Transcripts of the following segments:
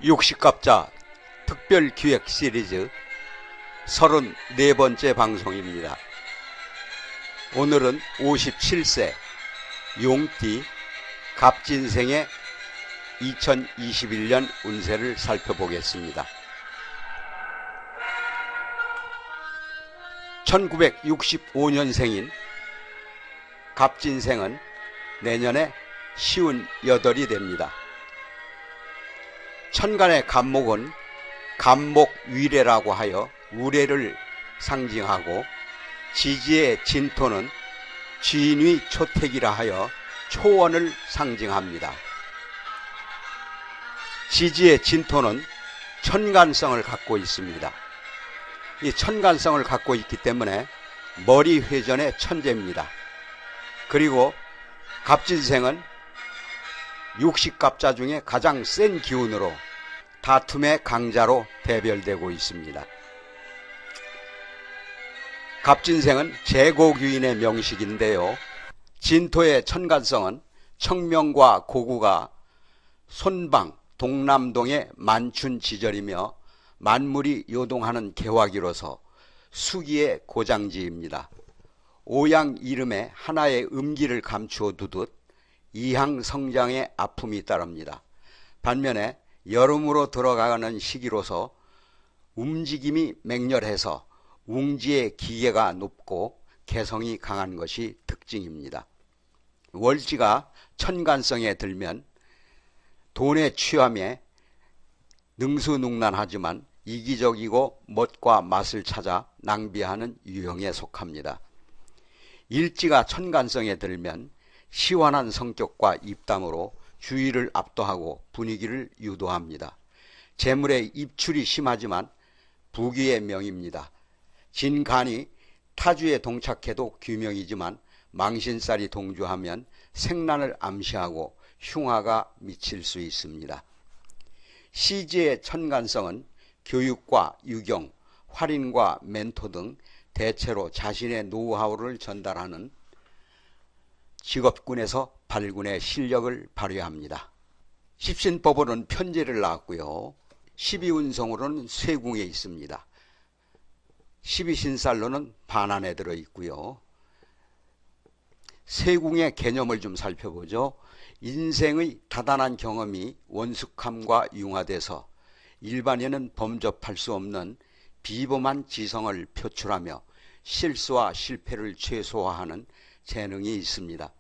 육식갑자 특별기획 시리즈 34번째 방송입니다. 오늘은 57세 용띠 갑진생의 2021년 운세를 살펴보겠습니다. 1965년생인 갑진생은 내년에 58이 됩니다. 천간의 갑목은 갑목위례라고 하여 우례를 상징하고, 지지의 진토는 진위초택이라 하여 초원을 상징합니다. 지지의 진토는 천간성을 갖고 있습니다. 이 천간성을 갖고 있기 때문에 머리 회전의 천재입니다. 그리고 갑진생은 육식갑자 중에 가장 센 기운으로 다툼의 강자로 대별되고 있습니다. 갑진생은 제고귀인의 명식인데요. 진토의 천간성은 청명과 고구가 손방 동남동의 만춘지절이며 만물이 요동하는 개화기로서 수기의 고장지입니다. 오양 이름에 하나의 음기를 감추어 두듯 이항 성장의 아픔이 따릅니다. 반면에 여름으로 들어가는 시기로서 움직임이 맹렬해서 웅지의 기계가 높고 개성이 강한 것이 특징입니다. 월지가 천간성에 들면 돈에 취함에 능수능란하지만 이기적이고 멋과 맛을 찾아 낭비하는 유형에 속합니다. 일지가 천간성에 들면 시원한 성격과 입담으로 주의를 압도하고 분위기를 유도합니다. 재물의 입출이 심하지만 부귀의 명입니다. 진간이 타주에 동착해도 귀명이지만 망신살이 동조하면 생란을 암시하고 흉화가 미칠 수 있습니다. 시지의 천간성은 교육과 유경, 활인과 멘토 등 대체로 자신의 노하우를 전달하는 직업군에서 발군의 실력을 발휘합니다. 십신법으로는 편제를 낳았고요. 12운성으로는 쇠궁에 있습니다. 12신살로는 반안에 들어있고요. 쇠궁의 개념을 좀 살펴보죠. 인생의 다단한 경험이 원숙함과 융화돼서 일반인은 범접할 수 없는 비범한 지성을 표출하며 실수와 실패를 최소화하는 재능이 있습니다.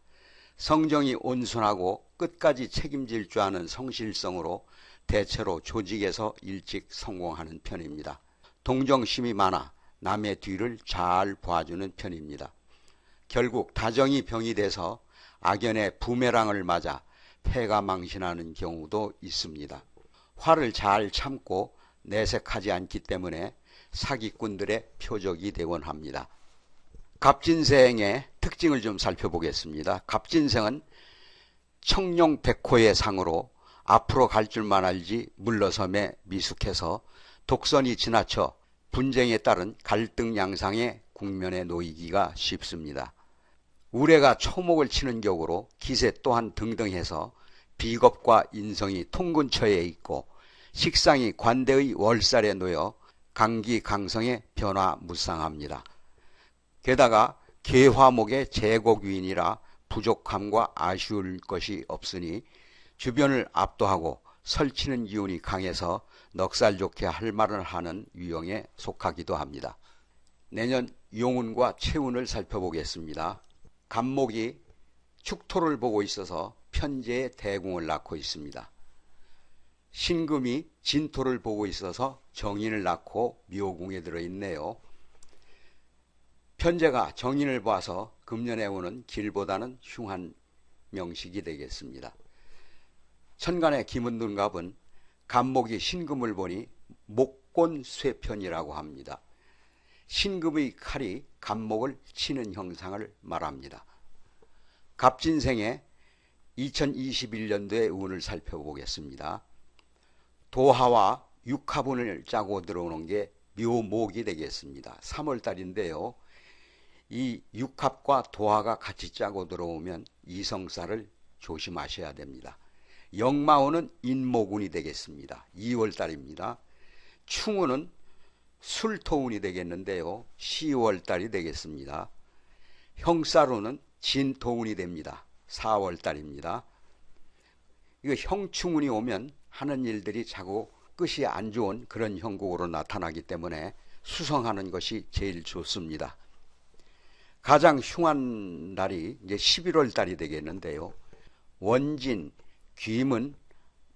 성정이 온순하고 끝까지 책임질 줄 아는 성실성으로 대체로 조직에서 일찍 성공하는 편입니다. 동정심이 많아 남의 뒤를 잘 봐주는 편입니다. 결국 다정이 병이 돼서 악연의 부메랑을 맞아 패가 망신하는 경우도 있습니다. 화를 잘 참고 내색하지 않기 때문에 사기꾼들의 표적이 되곤 합니다. 갑진생의 특징을 좀 살펴보겠습니다. 갑진생은 청룡백호의 상으로 앞으로 갈 줄만 알지 물러섬에 미숙해서 독선이 지나쳐 분쟁에 따른 갈등 양상의 국면에 놓이기가 쉽습니다. 우레가 초목을 치는 격으로 기세 또한 등등해서 비겁과 인성이 통근처에 있고 식상이 관대의 월살에 놓여 강기강성에 변화무쌍합니다. 게다가 계화목의 제고귀인이라 부족함과 아쉬울 것이 없으니 주변을 압도하고 설치는 기운이 강해서 넉살 좋게 할 말을 하는 유형에 속하기도 합니다. 내년 용운과 채운을 살펴보겠습니다. 갑목이 축토를 보고 있어서 편제의 대궁을 낳고 있습니다. 신금이 진토를 보고 있어서 정인을 낳고 묘궁에 들어있네요. 편제가 정인을 봐서 금년에 오는 길보다는 흉한 명식이 되겠습니다. 천간의 김은둔갑은 갑목이 신금을 보니 목곤쇠편이라고 합니다. 신금의 칼이 갑목을 치는 형상을 말합니다. 갑진생의 2021년도의 운을 살펴보겠습니다. 도화와 육합운을 짜고 들어오는 게 묘목이 되겠습니다. 3월달인데요. 이 육합과 도화가 같이 짜고 들어오면 이성살을 조심하셔야 됩니다. 역마오는 인모군이 되겠습니다. 2월달입니다. 충우는 술토운이 되겠는데요. 10월달이 되겠습니다. 형사로는 진토운이 됩니다. 4월달입니다. 이거 형충운이 오면 하는 일들이 자꾸 끝이 안 좋은 그런 형국으로 나타나기 때문에 수성하는 것이 제일 좋습니다. 가장 흉한 날이 이제 11월 달이 되겠는데요. 원진, 귀문,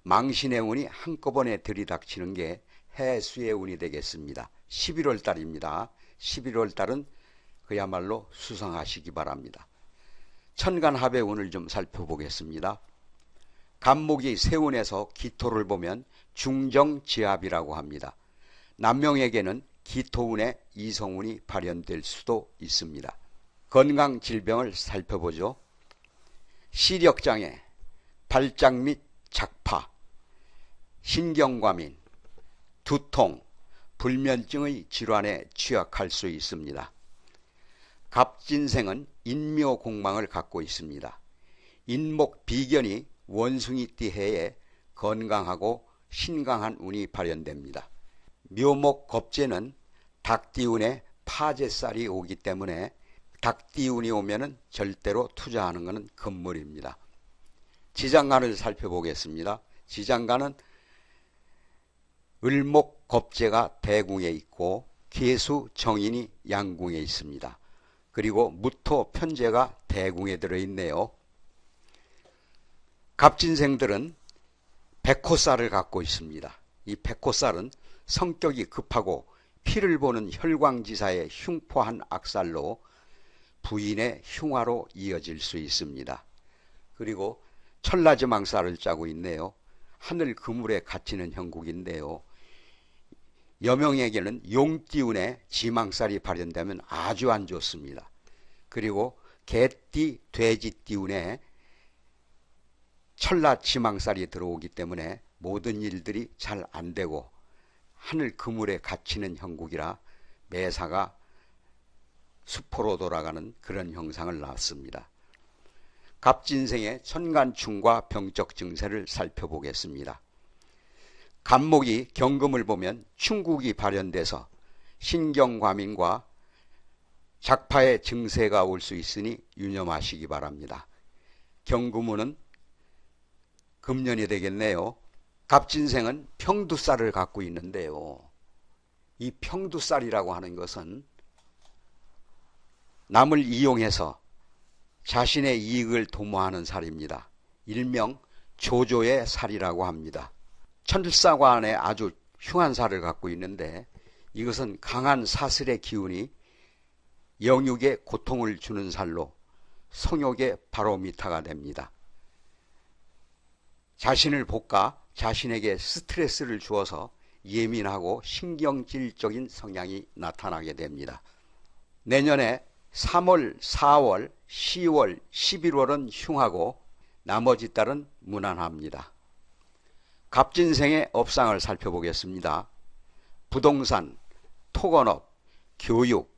망신의 운이 한꺼번에 들이닥치는 게 해수의 운이 되겠습니다. 11월 달입니다. 11월 달은 그야말로 수성하시기 바랍니다. 천간합의 운을 좀 살펴보겠습니다. 간목이 세운에서 기토를 보면 중정지합이라고 합니다. 남명에게는 기토운에 이성운이 발현될 수도 있습니다. 건강질병을 살펴보죠. 시력장애, 발작 및 작파, 신경과민, 두통, 불면증의 질환에 취약할 수 있습니다. 갑진생은 인묘공망을 갖고 있습니다. 인목 비견이 원숭이띠 해에 건강하고 신강한 운이 발현됩니다. 묘목 겁재는 닭띠운에 파제살이 오기 때문에 닭띠운이 오면은 절대로 투자하는 것은 금물입니다. 지장간을 살펴보겠습니다. 지장간은 을목 겁재가 대궁에 있고 계수 정인이 양궁에 있습니다. 그리고 무토 편재가 대궁에 들어있네요. 갑진생들은 백호살을 갖고 있습니다. 이 백호살은 성격이 급하고 피를 보는 혈광지사의 흉포한 악살로 부인의 흉화로 이어질 수 있습니다. 그리고 천라지망살을 짜고 있네요. 하늘 그물에 갇히는 형국인데요. 여명에게는 용띠운에 지망살이 발현되면 아주 안 좋습니다. 그리고 개띠, 돼지띠운에 천라지망살이 들어오기 때문에 모든 일들이 잘 안 되고 하늘 그물에 갇히는 형국이라 매사가 수포로 돌아가는 그런 형상을 낳습니다. 갑진생의 천간충과 병적 증세를 살펴보겠습니다. 간목이 경금을 보면 충국이 발현돼서 신경과민과 작파의 증세가 올 수 있으니 유념하시기 바랍니다. 경금운은 금년이 되겠네요. 갑진생은 평두살을 갖고 있는데요. 이 평두살이라고 하는 것은 남을 이용해서 자신의 이익을 도모하는 살입니다. 일명 조조의 살이라고 합니다. 천일사관에 아주 흉한 살을 갖고 있는데 이것은 강한 사슬의 기운이 영육에 고통을 주는 살로 성욕의 바로미터가 됩니다. 자신을 볶아 자신에게 스트레스를 주어서 예민하고 신경질적인 성향이 나타나게 됩니다. 내년에 3월, 4월, 10월, 11월은 흉하고 나머지 달은 무난합니다. 갑진생의 업상을 살펴보겠습니다. 부동산, 토건업, 교육,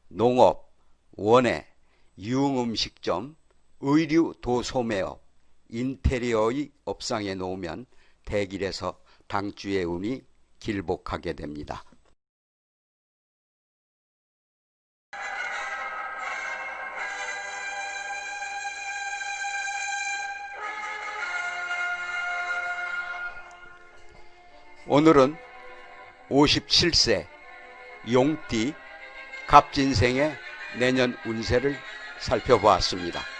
농업, 원예, 유흥음식점, 의류 도소매업, 인테리어의 업상에 놓으면 대길에서 당주의 운이 길복하게 됩니다. 오늘은 57세 용띠 갑진생의 내년 운세를 살펴보았습니다.